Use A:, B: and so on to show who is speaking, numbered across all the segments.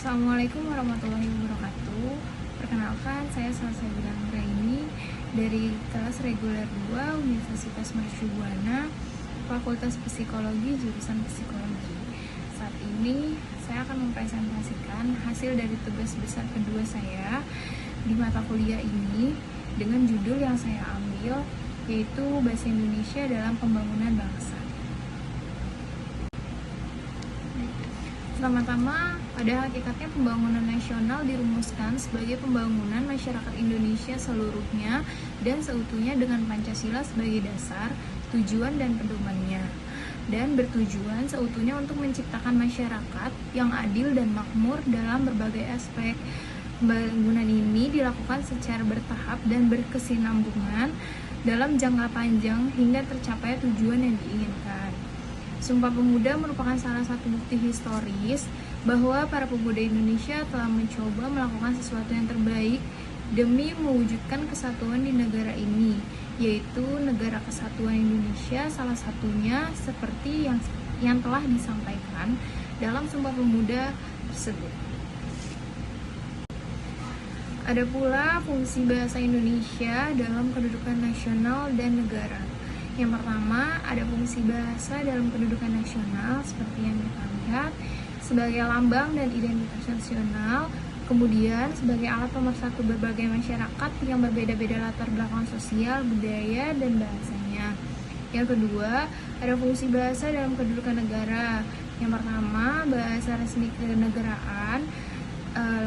A: Assalamualaikum warahmatullahi wabarakatuh. Perkenalkan, saya Salsabila Anggraini dari kelas reguler 2 Universitas Mercu Buana, Fakultas Psikologi, jurusan Psikologi. Saat ini saya akan mempresentasikan hasil dari tugas besar kedua saya di mata kuliah ini dengan judul yang saya ambil, yaitu Bahasa Indonesia dalam Pembangunan Bangsa. Pertama-tama, pada hakikatnya pembangunan nasional dirumuskan sebagai pembangunan masyarakat Indonesia seluruhnya dan seutuhnya dengan Pancasila sebagai dasar, tujuan dan pedomannya, dan bertujuan seutuhnya untuk menciptakan masyarakat yang adil dan makmur dalam berbagai aspek. Pembangunan ini dilakukan secara bertahap dan berkesinambungan dalam jangka panjang hingga tercapai tujuan yang diinginkan. Sumpah Pemuda merupakan salah satu bukti historis bahwa para pemuda Indonesia telah mencoba melakukan sesuatu yang terbaik demi mewujudkan kesatuan di negara ini, yaitu Negara Kesatuan Indonesia, salah satunya seperti yang telah disampaikan dalam Sumpah Pemuda tersebut. Ada pula fungsi bahasa Indonesia dalam kedudukan nasional dan negara. Yang pertama, ada fungsi bahasa dalam kedudukan nasional seperti yang kita lihat sebagai lambang dan identitas nasional, kemudian sebagai alat pemersatu berbagai masyarakat yang berbeda-beda latar belakang sosial, budaya, dan bahasanya. Yang kedua, ada fungsi bahasa dalam kedudukan negara. Yang pertama, bahasa resmi kenegaraan,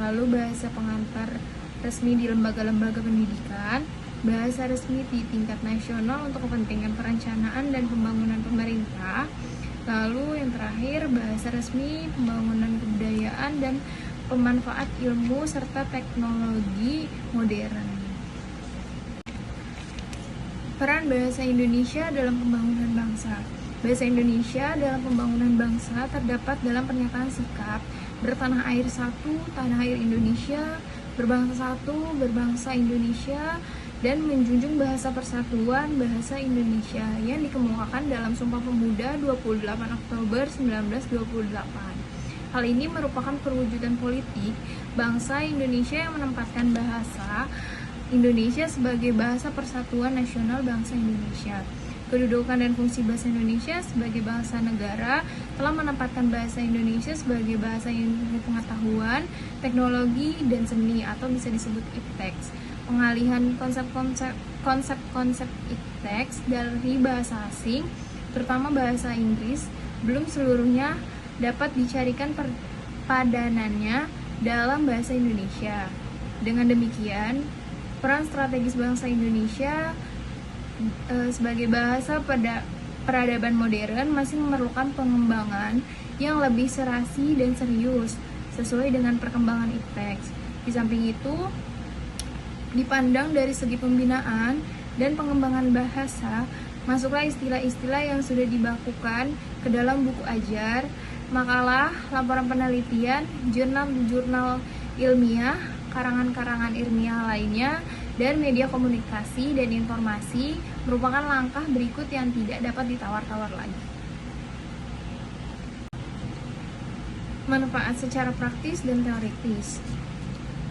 A: lalu bahasa pengantar resmi di lembaga-lembaga pendidikan, bahasa resmi di tingkat nasional untuk kepentingan perencanaan dan pembangunan pemerintah, lalu yang terakhir bahasa resmi pembangunan kebudayaan dan pemanfaat ilmu serta teknologi modern. Peran bahasa Indonesia dalam pembangunan bangsa. Bahasa Indonesia dalam pembangunan bangsa terdapat dalam pernyataan sikap bertanah air satu, tanah air Indonesia, berbangsa satu, berbangsa Indonesia, dan menjunjung bahasa persatuan bahasa Indonesia yang dikemukakan dalam Sumpah Pemuda 28 Oktober 1928. Hal ini merupakan perwujudan politik bangsa Indonesia yang menempatkan bahasa Indonesia sebagai bahasa persatuan nasional bangsa Indonesia. Kedudukan dan fungsi bahasa Indonesia sebagai bahasa negara telah menempatkan bahasa Indonesia sebagai bahasa ilmu pengetahuan, teknologi, dan seni atau bisa disebut ipteks. Pengalihan konsep-konsep ipteks dari bahasa asing, terutama bahasa Inggris, belum seluruhnya dapat dicarikan padanannya dalam bahasa Indonesia. Dengan demikian, peran strategis bangsa Indonesia sebagai bahasa peradaban modern masih memerlukan pengembangan yang lebih serasi dan serius sesuai dengan perkembangan ipteks. Di samping itu, dipandang dari segi pembinaan dan pengembangan bahasa, masuklah istilah-istilah yang sudah dibakukan ke dalam buku ajar, makalah, laporan penelitian, jurnal-jurnal ilmiah, karangan-karangan ilmiah lainnya, dan media komunikasi dan informasi merupakan langkah berikut yang tidak dapat ditawar-tawar lagi. Manfaat secara praktis dan teoritis.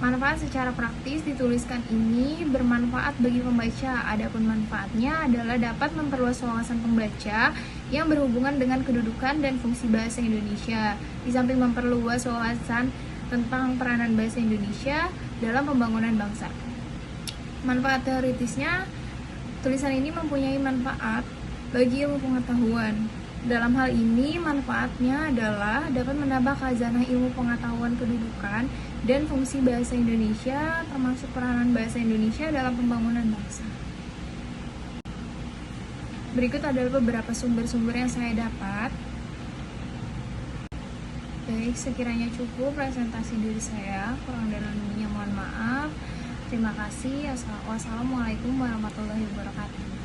A: Manfaat secara praktis dituliskan ini bermanfaat bagi pembaca. Adapun manfaatnya adalah dapat memperluas wawasan pembaca yang berhubungan dengan kedudukan dan fungsi bahasa Indonesia. Di samping memperluas wawasan tentang peranan bahasa Indonesia dalam pembangunan bangsa. Manfaat teoritisnya, tulisan ini mempunyai manfaat bagi ilmu pengetahuan. Dalam hal ini, manfaatnya adalah dapat menambah khazanah ilmu pengetahuan kedudukan dan fungsi bahasa Indonesia, termasuk peranan bahasa Indonesia dalam pembangunan bangsa. Berikut adalah beberapa sumber-sumber yang saya dapat. Baik, sekiranya cukup presentasi diri saya, kurang dan lebihnya mohon maaf. Terima kasih. Wassalamualaikum warahmatullahi wabarakatuh.